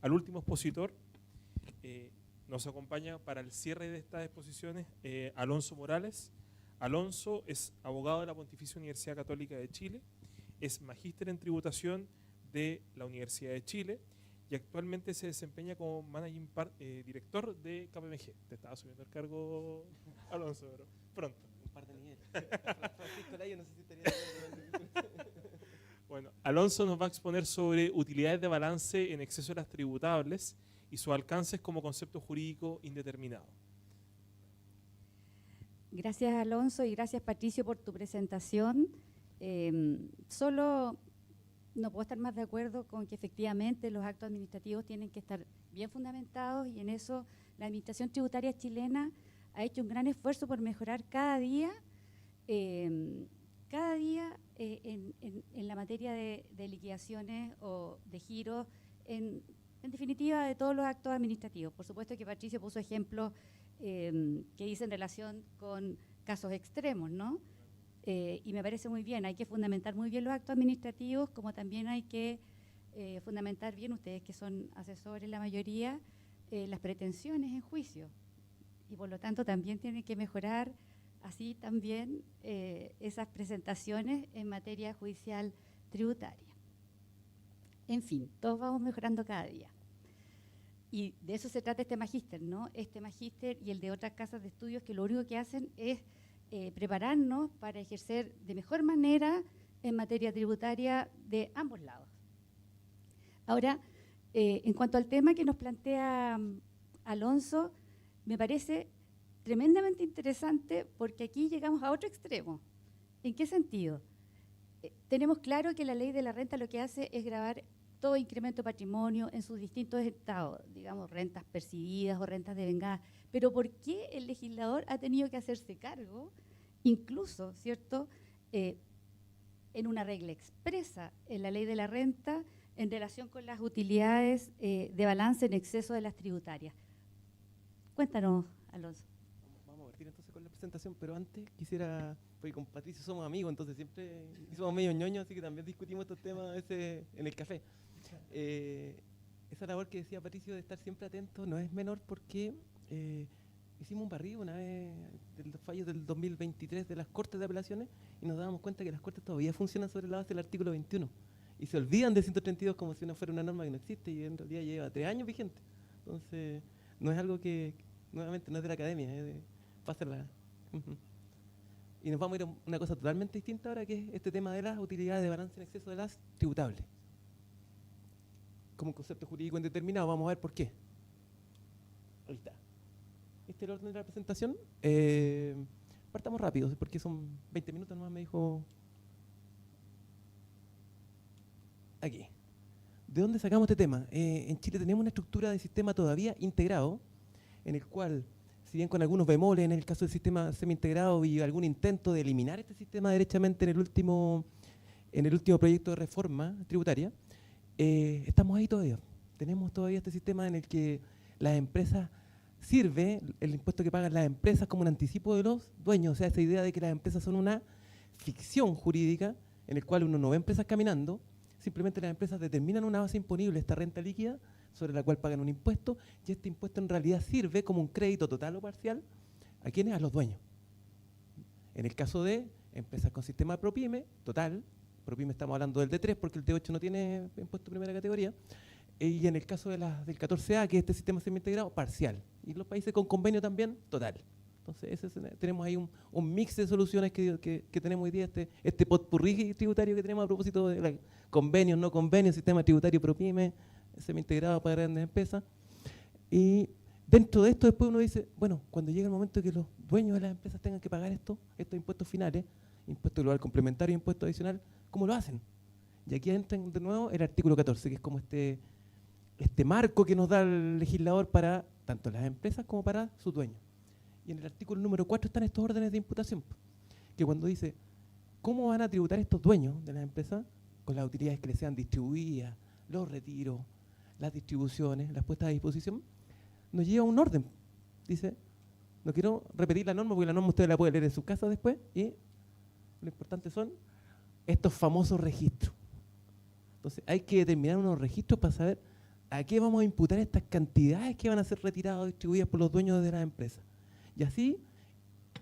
al último expositor. Nos acompaña para el cierre de estas exposiciones Alonso Morales. Alonso es abogado de la Pontificia Universidad Católica de Chile, es magíster en tributación de la Universidad de Chile y actualmente se desempeña como director de KPMG. Te estaba subiendo el cargo, Alonso, pero pronto. Un par de niveles. Francisco Layo, no sé si estaría de acuerdo. Bueno, Alonso nos va a exponer sobre utilidades de balance en exceso de las tributables y sus alcances como concepto jurídico indeterminado. Gracias, Alonso, y gracias, Patricio, por tu presentación. Solo no puedo estar más de acuerdo con que efectivamente los actos administrativos tienen que estar bien fundamentados, y en eso la Administración Tributaria chilena ha hecho un gran esfuerzo por mejorar cada día en la materia de liquidaciones o de giros, en definitiva, de todos los actos administrativos. Por supuesto que Patricio puso ejemplos que dicen relación con casos extremos, ¿no? Y me parece muy bien, hay que fundamentar muy bien los actos administrativos, como también hay que fundamentar bien, ustedes que son asesores la mayoría, las pretensiones en juicio. Y por lo tanto también tienen que mejorar así también esas presentaciones en materia judicial tributaria. En fin, todos vamos mejorando cada día. Y de eso se trata este magíster, ¿no? Este magíster y el de otras casas de estudios que lo único que hacen es prepararnos para ejercer de mejor manera en materia tributaria de ambos lados. Ahora, en cuanto al tema que nos plantea Alonso, me parece tremendamente interesante porque aquí llegamos a otro extremo. ¿En qué sentido? Tenemos claro que la ley de la renta lo que hace es gravar todo incremento de patrimonio en sus distintos estados, digamos, rentas percibidas o rentas devengadas. Pero ¿por qué el legislador ha tenido que hacerse cargo, incluso, ¿cierto?, en una regla expresa en la ley de la renta en relación con las utilidades de balance en exceso de las tributarias? Cuéntanos, Alonso. Vamos a partir entonces con la presentación, pero antes quisiera, porque con Patricio somos amigos, entonces siempre somos medio ñoños, así que también discutimos estos temas a veces en el café. Esa labor que decía Patricio de estar siempre atento no es menor porque hicimos un barrido una vez de los fallos del 2023 de las Cortes de Apelaciones y nos dábamos cuenta que las Cortes todavía funcionan sobre la base del artículo 21 y se olvidan del 132 como si no fuera una norma que no existe y en realidad lleva 3 años vigente. Entonces, no es algo que, nuevamente, no es de la academia, es de pasarla. Y nos vamos a ir a una cosa totalmente distinta ahora, que es este tema de las utilidades de balance en exceso de las tributables. Como un concepto jurídico indeterminado, vamos a ver por qué. Ahí está. Este es el orden de la presentación. Partamos rápido, porque son 20 minutos nomás, me dijo. Aquí. ¿De dónde sacamos este tema? En Chile tenemos una estructura de sistema todavía integrado, en el cual, si bien con algunos bemoles en el caso del sistema semi-integrado y algún intento de eliminar este sistema derechamente en el último proyecto de reforma tributaria, estamos ahí todavía. Tenemos todavía este sistema en el que las empresas sirve, el impuesto que pagan las empresas como un anticipo de los dueños, o sea, esa idea de que las empresas son una ficción jurídica en el cual uno no ve empresas caminando, simplemente las empresas determinan una base imponible, esta renta líquida, sobre la cual pagan un impuesto, y este impuesto en realidad sirve como un crédito total o parcial ¿a quiénes? A los dueños. En el caso de empresas con sistema ProPyme, total, ProPyme estamos hablando del D3 porque el D8 no tiene impuesto de primera categoría, y en el caso de del 14A, que es este sistema semi-integrado, parcial. Y los países con convenio también, total. Entonces, tenemos ahí un mix de soluciones que tenemos hoy día, este potpurrí tributario que tenemos a propósito de convenios, no convenios, sistema tributario ProPyme, semi-integrado para grandes empresas. Y dentro de esto después uno dice, bueno, cuando llega el momento que los dueños de las empresas tengan que pagar estos impuestos finales, impuesto global complementario, impuesto adicional, ¿cómo lo hacen? Y aquí entra de nuevo el artículo 14, que es como este marco que nos da el legislador para tanto las empresas como para sus dueños. Y en el artículo número 4 están estos órdenes de imputación, que cuando dice, ¿cómo van a tributar estos dueños de las empresas? Con las utilidades que les sean distribuidas, los retiros, las distribuciones, las puestas a disposición, nos lleva un orden. Dice, no quiero repetir la norma, porque la norma usted la puede leer en su casa después, y lo importante son estos famosos registros. Entonces hay que determinar unos registros para saber a qué vamos a imputar estas cantidades que van a ser retiradas o distribuidas por los dueños de las empresas. Y así,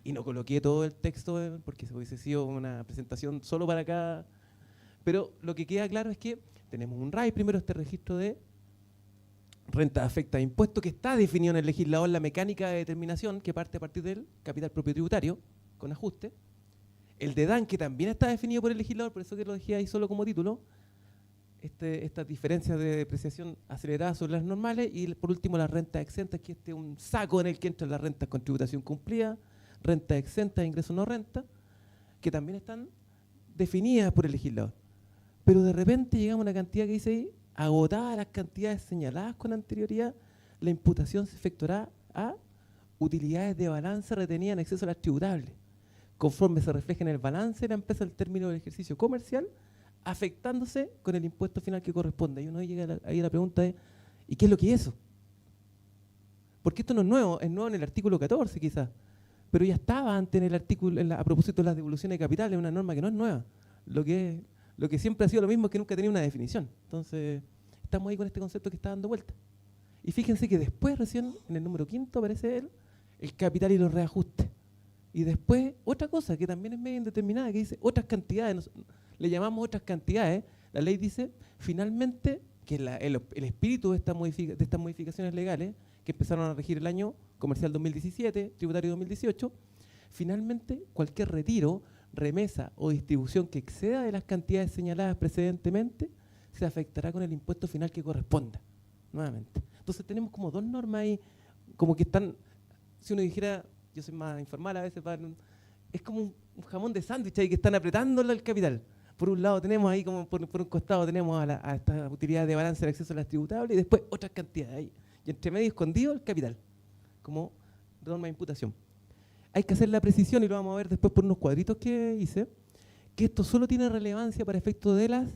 y no coloqué todo el texto porque se hubiese sido una presentación solo para cada, pero lo que queda claro es que tenemos un RAI, primero este registro de renta afecta a impuestos que está definido en el legislador, la mecánica de determinación que parte a partir del capital propio tributario con ajuste. El de DAN, que también está definido por el legislador, por eso que lo dejé ahí solo como título. Estas diferencias de depreciación aceleradas sobre las normales. Y por último, las rentas exentas, que este es un saco en el que entran las rentas con tributación cumplida, rentas exentas, ingresos no renta, que también están definidas por el legislador. Pero de repente llegamos a una cantidad que dice ahí, agotadas las cantidades señaladas con anterioridad, la imputación se efectuará a utilidades de balance retenidas en exceso a las tributables, conforme se refleja en el balance de la empresa al término del ejercicio comercial, afectándose con el impuesto final que corresponde. Y uno llega ahí a la pregunta de, ¿y qué es lo que es eso? Porque esto no es nuevo en el artículo 14 quizás, pero ya estaba antes en el artículo, a propósito de las devoluciones de capital, es una norma que no es nueva. Lo que siempre ha sido lo mismo es que nunca tenía una definición. Entonces, estamos ahí con este concepto que está dando vuelta. Y fíjense que después, recién, en el número 5, aparece el capital y los reajustes. Y después, otra cosa que también es medio indeterminada, que dice otras cantidades, le llamamos otras cantidades. La ley dice, finalmente, que el espíritu de estas modificaciones legales, que empezaron a regir el año comercial 2017, tributario 2018, finalmente, cualquier retiro, remesa o distribución que exceda de las cantidades señaladas precedentemente se afectará con el impuesto final que corresponda, nuevamente. Entonces tenemos como dos normas ahí, como que están, si uno dijera, yo soy más informal a veces, es como un jamón de sándwich ahí que están apretándolo al capital. Por un lado tenemos ahí, como por un costado tenemos a estas utilidades de balance de acceso a las tributables y después otras cantidades ahí. Y entre medio escondido el capital, como norma de imputación. Hay que hacer la precisión, y lo vamos a ver después por unos cuadritos que hice, que esto solo tiene relevancia para efectos de las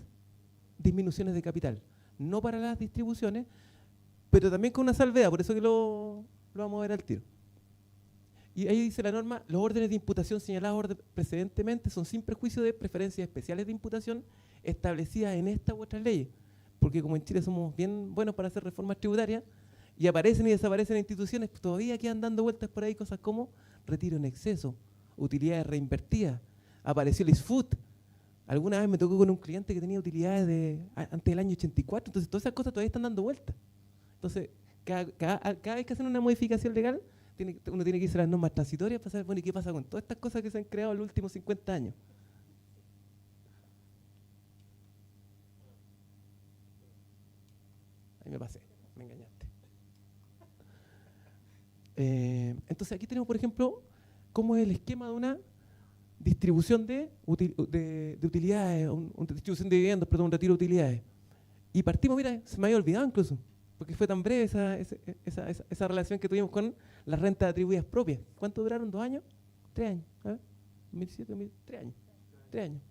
disminuciones de capital, no para las distribuciones, pero también con una salvedad, por eso que lo vamos a ver al tiro. Y ahí dice la norma, los órdenes de imputación señalados precedentemente son sin perjuicio de preferencias especiales de imputación establecidas en esta u otras leyes, porque como en Chile somos bien buenos para hacer reformas tributarias, y aparecen y desaparecen instituciones, pues todavía quedan dando vueltas por ahí cosas como retiro en exceso, utilidades reinvertidas, apareció el ISFUT. Alguna vez me tocó con un cliente que tenía utilidades antes del año 84, entonces todas esas cosas todavía están dando vueltas. Entonces, cada vez que hacen una modificación legal, uno tiene que irse a las normas transitorias para saber, bueno, ¿y qué pasa con todas estas cosas que se han creado en los últimos 50 años? Ahí me pasé, me engañaste. Entonces aquí tenemos, por ejemplo, cómo es el esquema de una distribución de utilidades, una distribución de dividendos, perdón, un retiro de utilidades. Y partimos, mira, se me había olvidado incluso, porque fue tan breve esa relación que tuvimos con las rentas atribuidas propias. ¿Cuánto duraron? ¿2 años? 3 años. ¿Eh? 2007, 3 años. 3 años.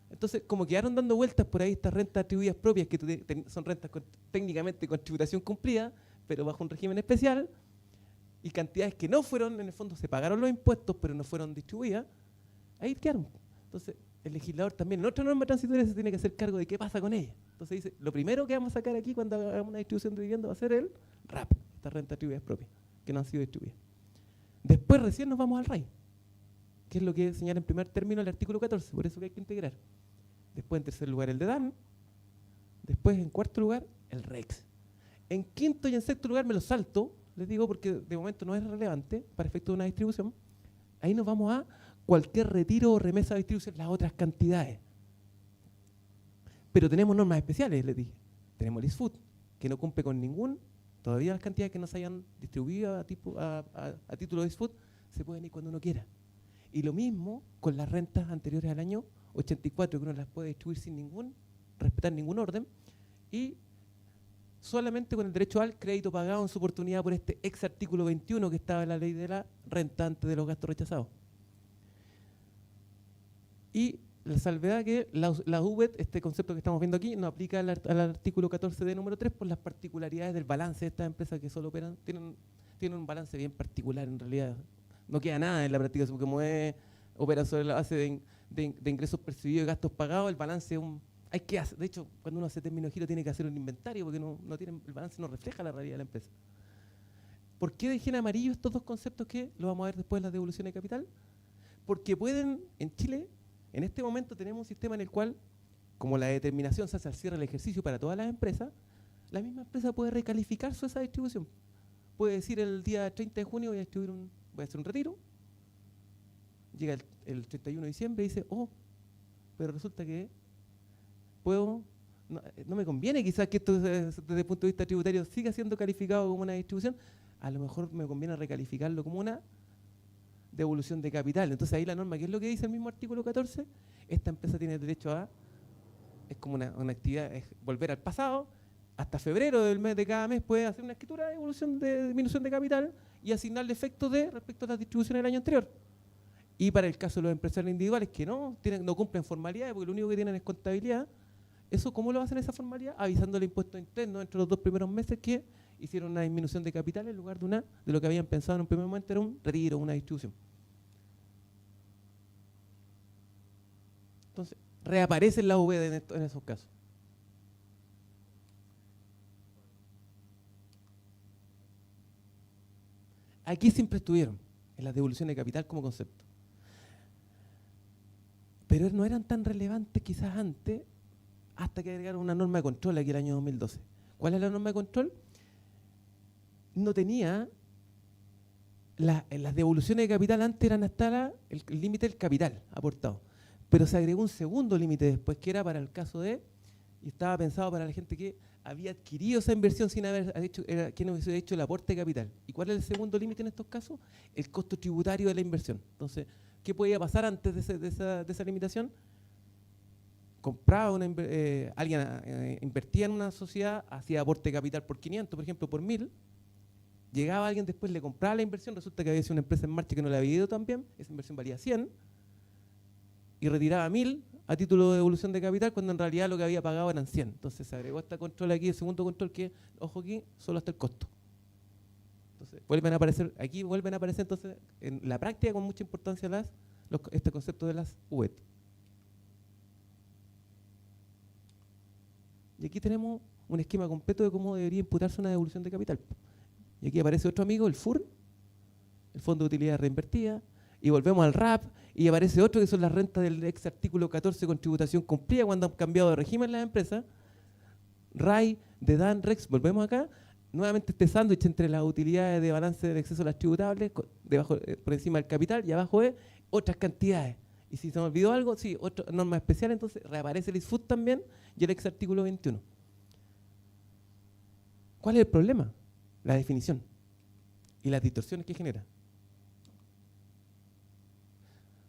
Entonces, como quedaron dando vueltas por ahí estas rentas atribuidas propias, que son rentas técnicamente con tributación cumplida, pero bajo un régimen especial, y cantidades que no fueron, en el fondo, se pagaron los impuestos, pero no fueron distribuidas, ahí quedaron. Entonces, el legislador también, en otra norma transitoria, se tiene que hacer cargo de qué pasa con ella. Entonces dice, lo primero que vamos a sacar aquí cuando hagamos una distribución de vivienda va a ser el RAP, esta renta atribuidas propias, que no han sido distribuidas. Después recién nos vamos al RAI, que es lo que señala en primer término el artículo 14, por eso que hay que integrar. Después en tercer lugar el de DAN, después en cuarto lugar el REX. En quinto y en sexto lugar me lo salto, les digo porque de momento no es relevante para efecto de una distribución. Ahí nos vamos a cualquier retiro o remesa de distribución, las otras cantidades. Pero tenemos normas especiales, les dije. Tenemos el ISFUT, que no cumple con todavía las cantidades que no se hayan distribuido a título de ISFUT se pueden ir cuando uno quiera. Y lo mismo con las rentas anteriores al año 84, que uno las puede distribuir sin respetar ningún orden, y solamente con el derecho al crédito pagado en su oportunidad por este ex artículo 21 que estaba en la ley de la renta antes de los gastos rechazados. Y la salvedad que la UBET, este concepto que estamos viendo aquí, no aplica al artículo 14D número 3 por las particularidades del balance de estas empresas que solo operan, tienen un balance bien particular en realidad. No queda nada en la práctica, como opera sobre la base de ingresos percibidos y gastos pagados, el balance es hay que hacer, de hecho, cuando uno hace término de giro tiene que hacer un inventario porque no tiene, el balance no refleja la realidad de la empresa. ¿Por qué dejé en amarillo estos dos conceptos que lo vamos a ver después en las devoluciones de capital? Porque pueden, en Chile, en este momento tenemos un sistema en el cual, como la determinación se hace al cierre del ejercicio para todas las empresas, la misma empresa puede recalificar esa distribución. Puede decir el día 30 de junio voy a hacer un retiro, llega el 31 de diciembre y dice, pero resulta que no me conviene quizás que esto desde el punto de vista tributario siga siendo calificado como una distribución, a lo mejor me conviene recalificarlo como una devolución de capital. Entonces ahí la norma, ¿qué es lo que dice el mismo artículo 14? Esta empresa tiene derecho es como una actividad, es volver al pasado, hasta febrero del mes de cada mes puede hacer una escritura de devolución de disminución de capital y asignarle efectos respecto a las distribuciones del año anterior. Y para el caso de los empresarios individuales que no cumplen formalidades, porque lo único que tienen es contabilidad, ¿eso cómo lo hacen esa formalidad? Avisándole impuestos internos entre los 2 primeros meses que hicieron una disminución de capital en lugar de lo que habían pensado en un primer momento era un retiro, una distribución. Entonces, reaparecen las V en esos casos. Aquí siempre estuvieron, en las devoluciones de capital como concepto. Pero no eran tan relevantes quizás antes, hasta que agregaron una norma de control aquí el año 2012. ¿Cuál es la norma de control? No tenía, las devoluciones de capital antes eran hasta el límite del capital aportado. Pero se agregó un segundo límite después, que era para el caso y estaba pensado para la gente que había adquirido esa inversión sin haber hecho, quien hubiese hecho el aporte de capital. ¿Y cuál es el segundo límite en estos casos? El costo tributario de la inversión. Entonces, ¿qué podía pasar antes de esa limitación? Compraba alguien invertía en una sociedad, hacía aporte de capital por 500, por ejemplo, por 1000. Llegaba alguien después, le compraba la inversión, resulta que había sido una empresa en marcha que no le había ido tan bien, esa inversión valía 100, y retiraba 1000 a título de devolución de capital, cuando en realidad lo que había pagado eran 100. Entonces se agregó este control aquí, el segundo control que, ojo aquí, solo hasta el costo. Entonces vuelven a aparecer entonces en la práctica con mucha importancia este concepto de las UET. Y aquí tenemos un esquema completo de cómo debería imputarse una devolución de capital. Y aquí aparece otro amigo, el FUR, el Fondo de Utilidad Reinvertida, y volvemos al RAP, y aparece otro que son las rentas del ex artículo 14 con tributación cumplida cuando han cambiado de régimen las empresas. RAI, DEDAN, REX, volvemos acá, nuevamente este sándwich entre las utilidades de balance de exceso a las tributables, por encima del capital, y abajo es otras cantidades. Y si se me olvidó algo, sí, otra norma especial, entonces reaparece el ISFUT también y el ex artículo 21. ¿Cuál es el problema? La definición y las distorsiones que genera.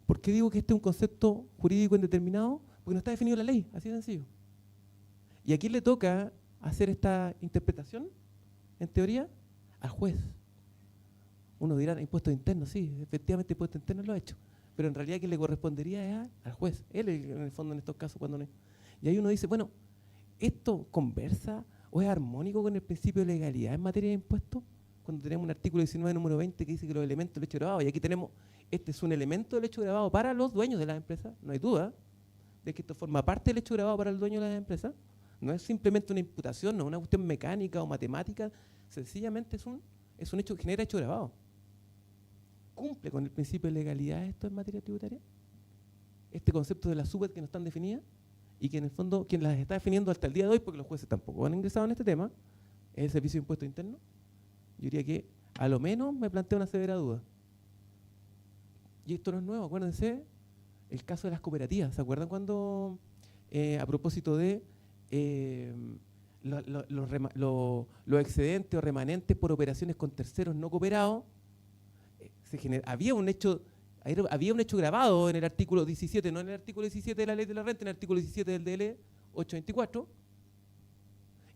¿Por qué digo que este es un concepto jurídico indeterminado? Porque no está definido en la ley, así de sencillo. ¿Y a quién le toca hacer esta interpretación, en teoría? Al juez. Uno dirá, impuestos internos, sí, efectivamente impuestos internos lo ha hecho. Pero en realidad quien le correspondería es al juez. Él, en el fondo, en estos casos, cuando no. Y ahí uno dice, bueno, ¿esto conversa o es armónico con el principio de legalidad en materia de impuestos? Cuando tenemos un artículo 19, número 20, que dice que los elementos del hecho grabado, y aquí tenemos, este es un elemento del hecho grabado para los dueños de las empresas, no hay duda de que esto forma parte del hecho grabado para el dueño de las empresas, no es simplemente una imputación, no es una cuestión mecánica o matemática, sencillamente es un hecho que genera hecho grabado. ¿Cumple con el principio de legalidad esto en materia tributaria? Este concepto de las subet que no están definidas y que en el fondo quien las está definiendo hasta el día de hoy, porque los jueces tampoco han ingresado en este tema, es el Servicio de Impuestos Internos. Yo diría que a lo menos me plantea una severa duda. Y esto no es nuevo, acuérdense el caso de las cooperativas. ¿Se acuerdan cuando a propósito de los excedentes o remanentes por operaciones con terceros no cooperados, había un hecho grabado en el artículo 17, no en el artículo 17 de la Ley de la Renta, en el artículo 17 del DL 824,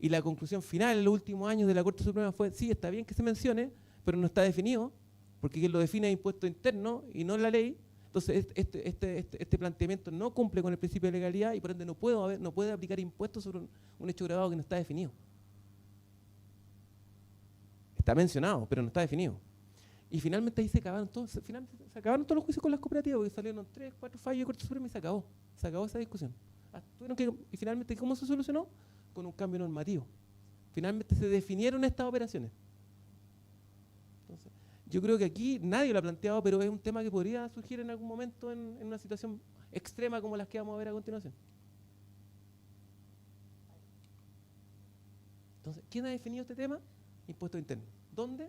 y la conclusión final en los últimos años de la Corte Suprema fue, sí, está bien que se mencione, pero no está definido, porque quien lo define es impuesto interno y no la ley. Entonces este planteamiento no cumple con el principio de legalidad y por ende no puede aplicar impuestos sobre un hecho grabado que no está definido. Está mencionado, pero no está definido. Y finalmente ahí se acabaron todos los juicios con las cooperativas, porque salieron 3, 4 fallos de Corte Suprema y se acabó esa discusión. y finalmente, ¿cómo se solucionó? Con un cambio normativo. Finalmente se definieron estas operaciones. Entonces, yo creo que aquí nadie lo ha planteado, pero es un tema que podría surgir en algún momento en una situación extrema como las que vamos a ver a continuación. Entonces, ¿quién ha definido este tema? Impuesto interno. ¿Dónde?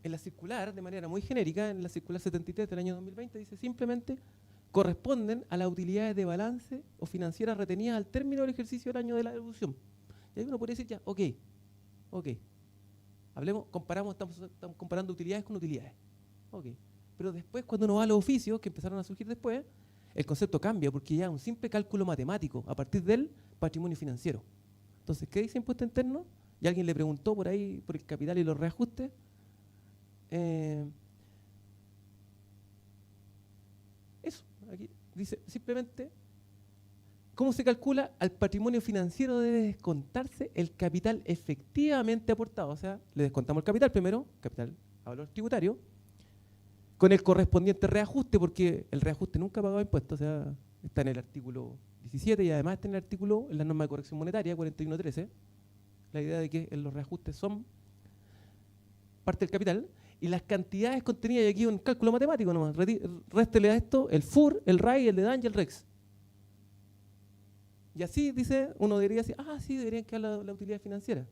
En la circular, de manera muy genérica, en la circular 73 del año 2020, dice simplemente corresponden a las utilidades de balance o financieras retenidas al término del ejercicio del año de la devolución. Y ahí uno podría decir ya, ok. Hablemos, estamos comparando utilidades con utilidades. Ok. Pero después, cuando uno va a los oficios que empezaron a surgir después, el concepto cambia porque ya es un simple cálculo matemático a partir del patrimonio financiero. Entonces, ¿qué dice impuesto interno? Y alguien le preguntó por ahí, por el capital y los reajustes. Eso, aquí dice simplemente, ¿cómo se calcula? Al patrimonio financiero debe descontarse el capital efectivamente aportado. O sea, le descontamos el capital primero, capital a valor tributario, con el correspondiente reajuste, porque el reajuste nunca ha pagado impuestos, o sea, está en el artículo 17 y además está en el artículo, en la norma de corrección monetaria, 41.13, la idea de que los reajustes son parte del capital, y las cantidades contenidas, y aquí un cálculo matemático nomás, réstele a esto el FUR, el RAI, el DEDAN y el REX. Y así, dice, uno debería decir, sí, deberían quedar la utilidad financiera.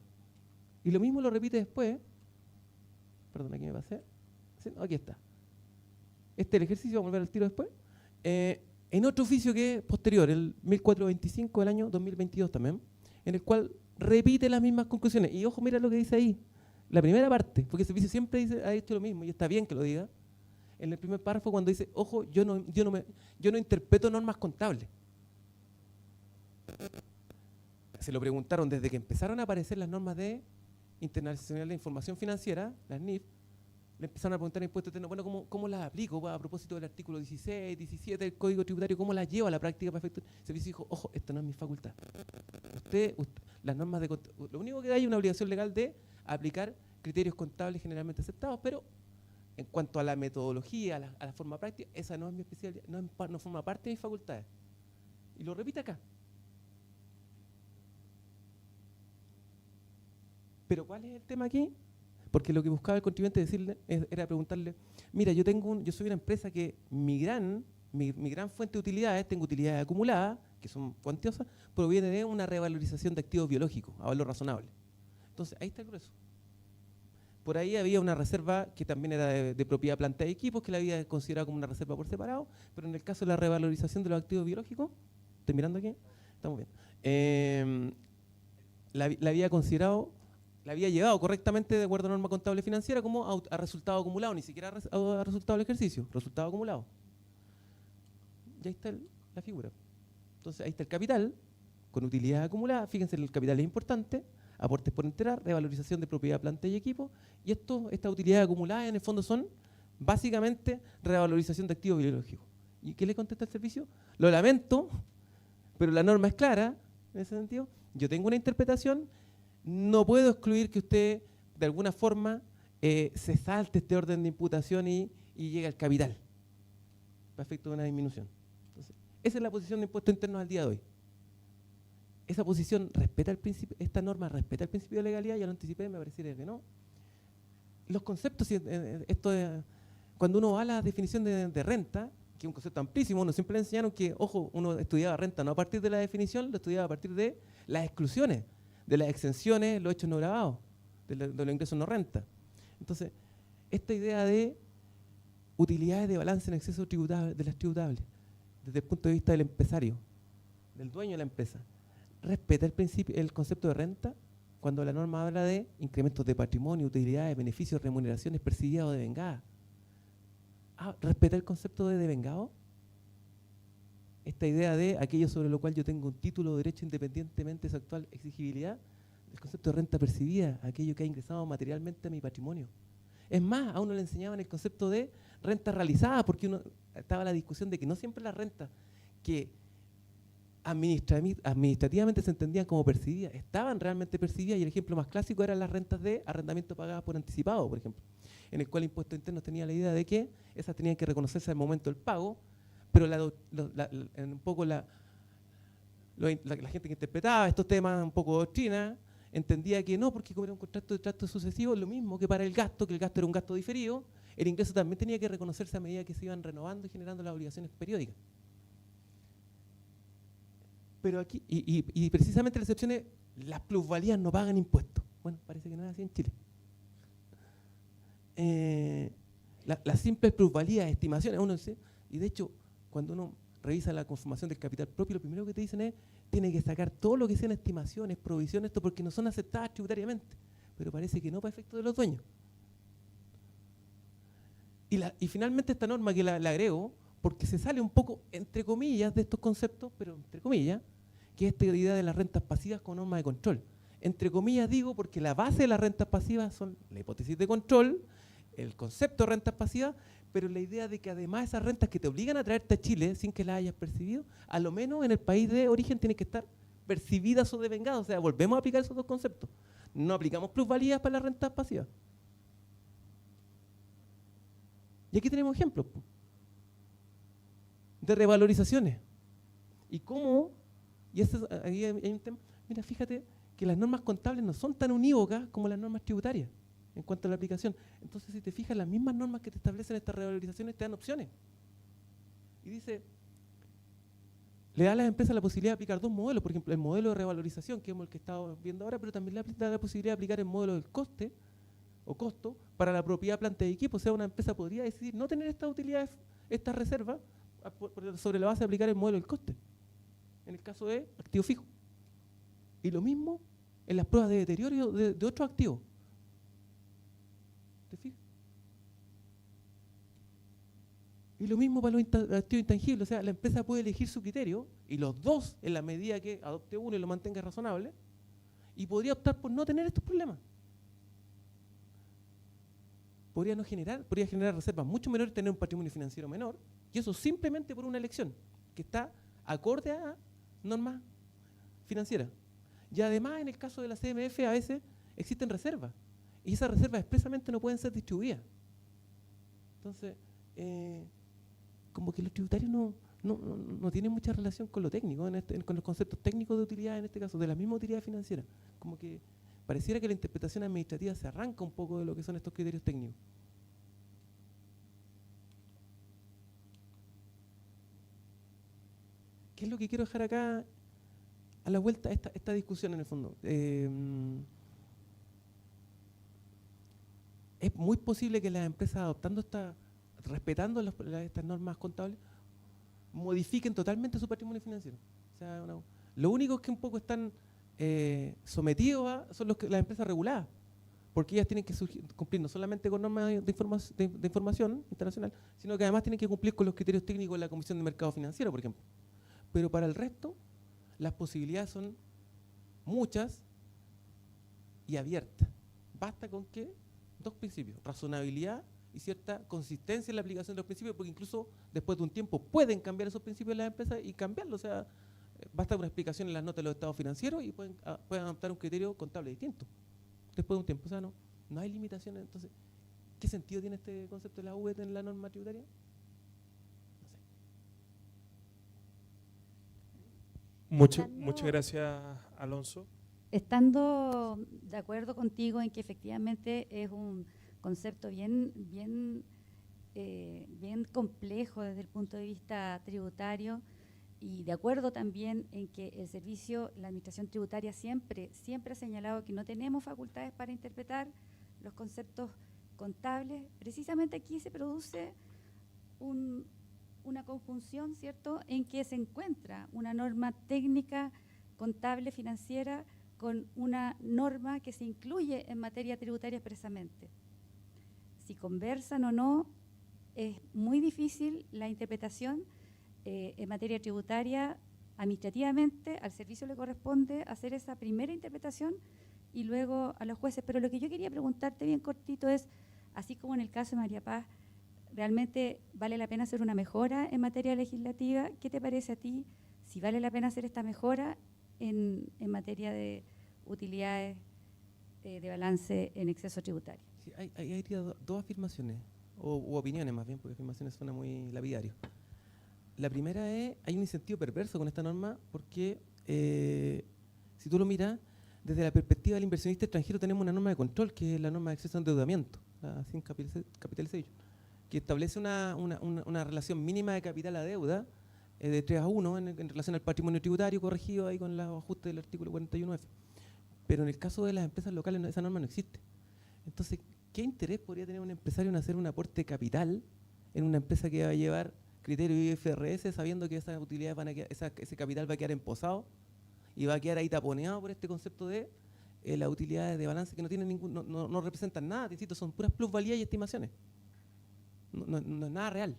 Y lo mismo lo repite después, perdón, aquí me pasé, sí, no, aquí está. Este es el ejercicio, vamos a volver al tiro después. En otro oficio que es posterior, el 1425 del año 2022 también, en el cual repite las mismas conclusiones. Y ojo, mira lo que dice ahí, la primera parte, porque el servicio siempre ha dicho lo mismo, y está bien que lo diga, en el primer párrafo cuando dice, ojo, yo no interpreto normas contables. Se lo preguntaron desde que empezaron a aparecer las normas de internacional de información financiera, las NIF, le empezaron a preguntar en impuestos internos, bueno, ¿cómo las aplico a propósito del artículo 16, 17 del Código Tributario? ¿Cómo las llevo a la práctica para efectuar? El servicio dijo, ojo, esto no es mi facultad. Las normas de lo único que hay es una obligación legal de aplicar criterios contables generalmente aceptados, pero en cuanto a la metodología, a la forma práctica, esa no es mi especialidad, no forma parte de mis facultades. Y lo repite acá. Pero ¿cuál es el tema aquí? Porque lo que buscaba el contribuyente decirle era preguntarle, mira, yo soy una empresa que mi gran fuente de utilidades, tengo utilidades acumuladas, que son cuantiosas, proviene de una revalorización de activos biológicos a valor razonable. Entonces, ahí está el grueso. Por ahí había una reserva que también era de propiedad, planta y equipos, que la había considerado como una reserva por separado, pero en el caso de la revalorización de los activos biológicos, ¿estoy mirando aquí? Estamos bien. La había considerado, la había llevado correctamente de acuerdo a norma contable financiera como a resultado acumulado, ni siquiera a resultado del ejercicio, resultado acumulado. Y ahí está la figura. Entonces ahí está el capital, con utilidad acumulada, fíjense, el capital es importante, aportes por enterar, revalorización de propiedad, planta y equipo, y estas utilidades acumuladas en el fondo son básicamente revalorización de activos biológicos. ¿Y qué le contesta el servicio? Lo lamento, pero la norma es clara, en ese sentido, yo tengo una interpretación, no puedo excluir que usted de alguna forma se salte este orden de imputación y llegue al capital, para efecto de una disminución. Entonces, esa es la posición de impuestos internos al día de hoy. Esa posición respeta el principio, esta norma respeta el principio de legalidad, ya lo anticipé, me pareciera que no. Los conceptos, cuando uno va a la definición de renta, que es un concepto amplísimo, uno siempre le enseñaron que, ojo, uno estudiaba renta no a partir de la definición, lo estudiaba a partir de las exclusiones, de las exenciones, los hechos no grabados, de los ingresos no renta. Entonces, esta idea de utilidades de balance en exceso tributable, de las tributables, desde el punto de vista del empresario, del dueño de la empresa, respeta el concepto de renta cuando la norma habla de incrementos de patrimonio, utilidades, beneficios, remuneraciones percibidas o devengadas. ¿Respeta el concepto de devengado? Esta idea de aquello sobre lo cual yo tengo un título de derecho independientemente de su actual exigibilidad, el concepto de renta percibida, aquello que ha ingresado materialmente a mi patrimonio. Es más, a uno le enseñaban el concepto de renta realizada, porque estaba la discusión de que no siempre las rentas que administrativamente se entendían como percibidas, estaban realmente percibidas, y el ejemplo más clásico eran las rentas de arrendamiento pagadas por anticipado, por ejemplo, en el cual el impuesto interno tenía la idea de que esas tenían que reconocerse al momento del pago, pero un poco la la gente que interpretaba estos temas un poco doctrina entendía que no, porque como era un contrato de trato sucesivo, es lo mismo que para el gasto, que el gasto era un gasto diferido, el ingreso también tenía que reconocerse a medida que se iban renovando y generando las obligaciones periódicas. Pero aquí, y precisamente la excepción es, las plusvalías no pagan impuestos. Bueno, parece que no es así en Chile. Las simples plusvalías, estimaciones, uno dice, y de hecho, cuando uno revisa la conformación del capital propio, lo primero que te dicen es, tiene que sacar todo lo que sean estimaciones, provisiones, esto porque no son aceptadas tributariamente. Pero parece que no para efecto de los dueños. Y finalmente esta norma que la agrego, porque se sale un poco, entre comillas, de estos conceptos, pero entre comillas, que es esta idea de las rentas pasivas como norma de control. Entre comillas digo porque la base de las rentas pasivas son la hipótesis de control, el concepto de rentas pasivas, pero la idea de que además esas rentas que te obligan a traerte a Chile sin que las hayas percibido, a lo menos en el país de origen tienen que estar percibidas o devengadas. O sea, volvemos a aplicar esos dos conceptos. No aplicamos plusvalías para las rentas pasivas. Y aquí tenemos ejemplos de revalorizaciones. Y cómo, y ahí hay un tema, mira, fíjate que las normas contables no son tan unívocas como las normas tributarias en cuanto a la aplicación. Entonces, si te fijas, las mismas normas que te establecen estas revalorizaciones te dan opciones. Y dice, le da a las empresas la posibilidad de aplicar dos modelos, por ejemplo, el modelo de revalorización, que es el que estamos viendo ahora, pero también le da la posibilidad de aplicar el modelo del coste o costo para la propiedad, planta y equipo. O sea, una empresa podría decidir no tener estas utilidades, estas reservas, sobre la base de aplicar el modelo del coste, en el caso de activo fijo. Y lo mismo en las pruebas de deterioro de otros activos. ¿Te fijas? Y lo mismo para los activos intangibles. O sea, la empresa puede elegir su criterio, y los dos, en la medida que adopte uno y lo mantenga razonable, y podría optar por no tener estos problemas. Podría generar reservas mucho menores, tener un patrimonio financiero menor, y eso simplemente por una elección que está acorde a normas financieras. Y además, en el caso de la CMF, a veces existen reservas, y esas reservas expresamente no pueden ser distribuidas. Entonces, como que los tributarios no tienen mucha relación con lo técnico, con los conceptos técnicos de utilidad, en este caso, de la misma utilidad financiera. Como que pareciera que la interpretación administrativa se arranca un poco de lo que son estos criterios técnicos. ¿Qué es lo que quiero dejar acá a la vuelta esta discusión en el fondo? Es muy posible que las empresas adoptando respetando estas normas contables, modifiquen totalmente su patrimonio financiero. O sea, lo único que un poco están sometidos son las empresas reguladas, porque ellas tienen que cumplir no solamente con normas de información internacional, sino que además tienen que cumplir con los criterios técnicos de la Comisión de Mercado Financiero, por ejemplo. Pero para el resto, las posibilidades son muchas y abiertas. Basta con que dos principios, razonabilidad y cierta consistencia en la aplicación de los principios, porque incluso después de un tiempo pueden cambiar esos principios en las empresas y cambiarlos. O sea, basta una explicación en las notas de los estados financieros y pueden adoptar un criterio contable distinto después de un tiempo. O sea, no hay limitaciones. Entonces, ¿qué sentido tiene este concepto de la UET en la norma tributaria? No sé. Muchas gracias, Alonso. Estando de acuerdo contigo en que efectivamente es un concepto bien complejo desde el punto de vista tributario, y de acuerdo también en que el servicio, la administración tributaria siempre ha señalado que no tenemos facultades para interpretar los conceptos contables, precisamente aquí se produce una conjunción, ¿cierto?, en que se encuentra una norma técnica contable financiera con una norma que se incluye en materia tributaria expresamente. Si conversan o no, es muy difícil la interpretación. En materia tributaria, administrativamente, al servicio le corresponde hacer esa primera interpretación y luego a los jueces. Pero lo que yo quería preguntarte bien cortito es, así como en el caso de María Paz, ¿realmente vale la pena hacer una mejora en materia legislativa? ¿Qué te parece a ti si vale la pena hacer esta mejora en materia de utilidades de balance en exceso tributario? Sí, hay dos afirmaciones, u opiniones más bien, porque afirmaciones suena muy lapidario. La primera es, hay un incentivo perverso con esta norma porque si tú lo miras, desde la perspectiva del inversionista extranjero tenemos una norma de control, que es la norma de acceso a endeudamiento, la Sin Capitalization, que establece una relación mínima de capital a deuda de 3:1 en relación al patrimonio tributario corregido ahí con los ajustes del artículo 41F. Pero en el caso de las empresas locales esa norma no existe. Entonces, ¿qué interés podría tener un empresario en hacer un aporte de capital en una empresa que va a llevar criterios IFRS sabiendo que esas utilidades van a quedar, ese capital va a quedar emposado y va a quedar ahí taponeado por este concepto de las utilidades de balance que no tienen no representan nada, te insisto, son puras plusvalías y estimaciones. No es nada real.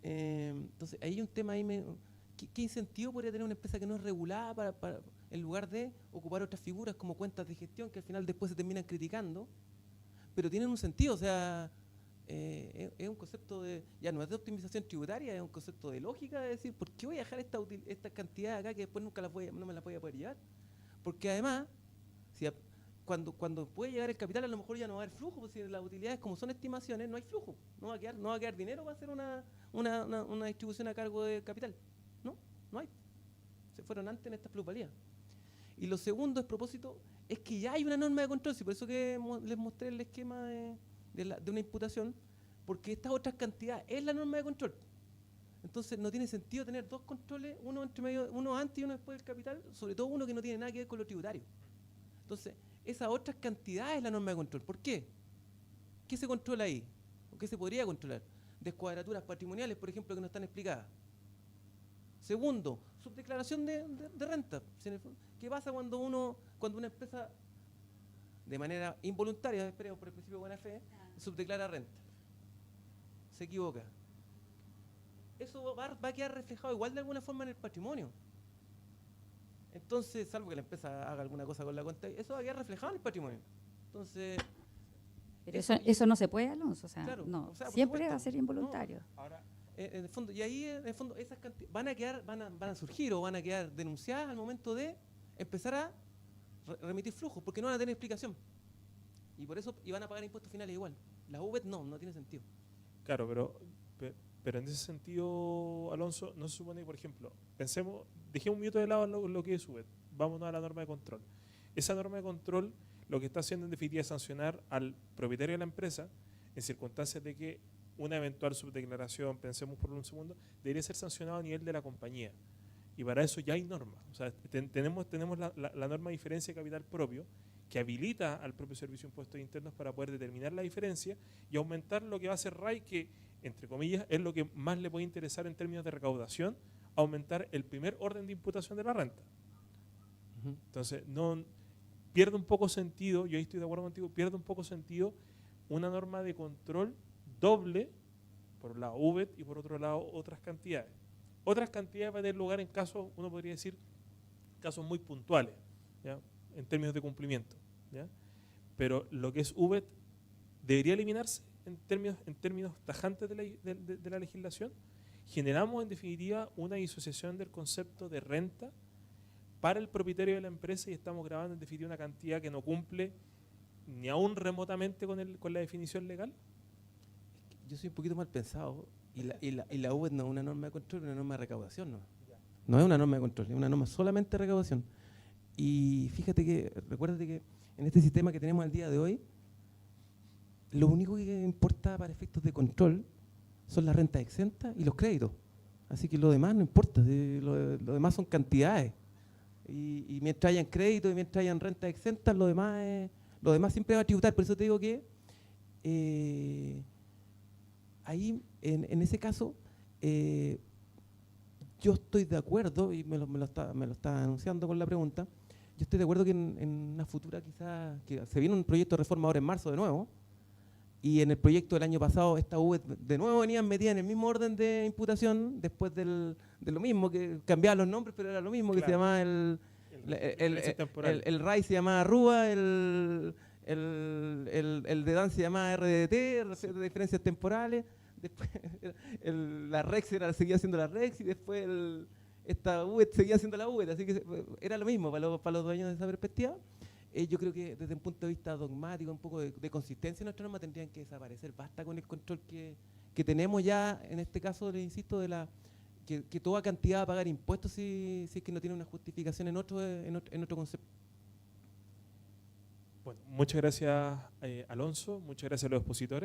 Entonces, ahí hay un tema ahí. ¿Qué incentivo podría tener una empresa que no es regulada en lugar de ocupar otras figuras como cuentas de gestión que al final después se terminan criticando, pero tienen un sentido? O sea, es un concepto ya no es de optimización tributaria, es un concepto de lógica, de decir, ¿por qué voy a dejar esta cantidad acá que después nunca no me la voy a poder llevar? Porque además, cuando puede llegar el capital, a lo mejor ya no va a haber flujo, porque si las utilidades, como son estimaciones, no hay flujo, no va a quedar dinero para hacer una distribución a cargo de capital. No hay. Se fueron antes en estas plusvalías. Y lo segundo, es propósito, es que ya hay una norma de control, y por eso que les mostré el esquema de una imputación, porque estas otras cantidades es la norma de control. Entonces no tiene sentido tener dos controles, uno entre medio, uno antes y uno después del capital, sobre todo uno que no tiene nada que ver con lo tributario. Entonces, esas otras cantidades es la norma de control. ¿Por qué? ¿Qué se controla ahí? ¿O qué se podría controlar? Descuadraturas patrimoniales, por ejemplo, que no están explicadas. Segundo, subdeclaración de renta. ¿Qué pasa cuando una empresa, de manera involuntaria, esperemos por el principio de buena fe, subdeclara renta? Se equivoca. Eso va a quedar reflejado igual de alguna forma en el patrimonio. Entonces, salvo que la empresa haga alguna cosa con la cuenta, eso va a quedar reflejado en el patrimonio. Entonces... Pero eso no se puede, Alonso. O sea, claro, no, siempre siempre va a ser involuntario. No. Ahora, en el fondo, y ahí en el fondo esas cantidades van a surgir o van a quedar denunciadas al momento de empezar a remitir flujos, porque no van a tener explicación. Y por eso van a pagar impuestos finales igual. La UVET no tiene sentido. claro, pero en ese sentido, Alonso, no se supone que, por ejemplo, dejemos un minuto de lado lo que es UVET, vámonos a la norma de control. Esa norma de control lo que está haciendo en definitiva es sancionar al propietario de la empresa en circunstancias de que una eventual subdeclaración, pensemos por un segundo, debería ser sancionado a nivel de la compañía. Y para eso ya hay normas. O sea, tenemos la norma de diferencia de capital propio que habilita al propio Servicio de Impuestos Internos para poder determinar la diferencia y aumentar lo que va a hacer RAI, que, entre comillas, es lo que más le puede interesar en términos de recaudación, aumentar el primer orden de imputación de la renta. Entonces, pierde un poco sentido, yo ahí estoy de acuerdo contigo, pierde un poco sentido una norma de control doble, por un lado UVET y por otro lado otras cantidades. Otras cantidades van a tener lugar en casos, uno podría decir, casos muy puntuales, ¿ya? En términos de cumplimiento, ¿ya? Pero lo que es UVET debería eliminarse en términos tajantes de la legislación. Generamos en definitiva una disociación del concepto de renta para el propietario de la empresa y estamos grabando en definitiva una cantidad que no cumple ni aún remotamente con la definición legal. Yo soy un poquito mal pensado y la UVET no es una norma de control, es una norma de recaudación. No es una norma de control, es una norma solamente de recaudación. Y recuérdate que en este sistema que tenemos al día de hoy, lo único que importa para efectos de control son las rentas exentas y los créditos. Así que lo demás no importa, lo demás son cantidades. Y mientras hayan créditos y mientras hayan rentas exentas, lo demás siempre va a tributar. Por eso te digo que ahí, en ese caso, yo estoy de acuerdo, y me lo está anunciando con la pregunta, yo estoy de acuerdo que en una futura quizás, que se viene un proyecto de reforma ahora en marzo de nuevo, y en el proyecto del año pasado esta UVET de nuevo venían metidas en el mismo orden de imputación, después de lo mismo, que cambiaban los nombres, pero era lo mismo, claro, que se llamaba el RAI se llamaba RUA, el de DAN se llamaba RDT, de diferencias temporales, después la REX seguía siendo la REX y después esta UVET seguía siendo la UVET, así que era lo mismo para los dueños de esa perspectiva. Yo creo que desde un punto de vista dogmático, un poco de consistencia en nuestra norma, tendrían que desaparecer. Basta con el control que tenemos ya, en este caso, les insisto, que que toda cantidad va a pagar impuestos si es que no tiene una justificación en otro concepto. Bueno, muchas gracias, Alonso, muchas gracias a los expositores.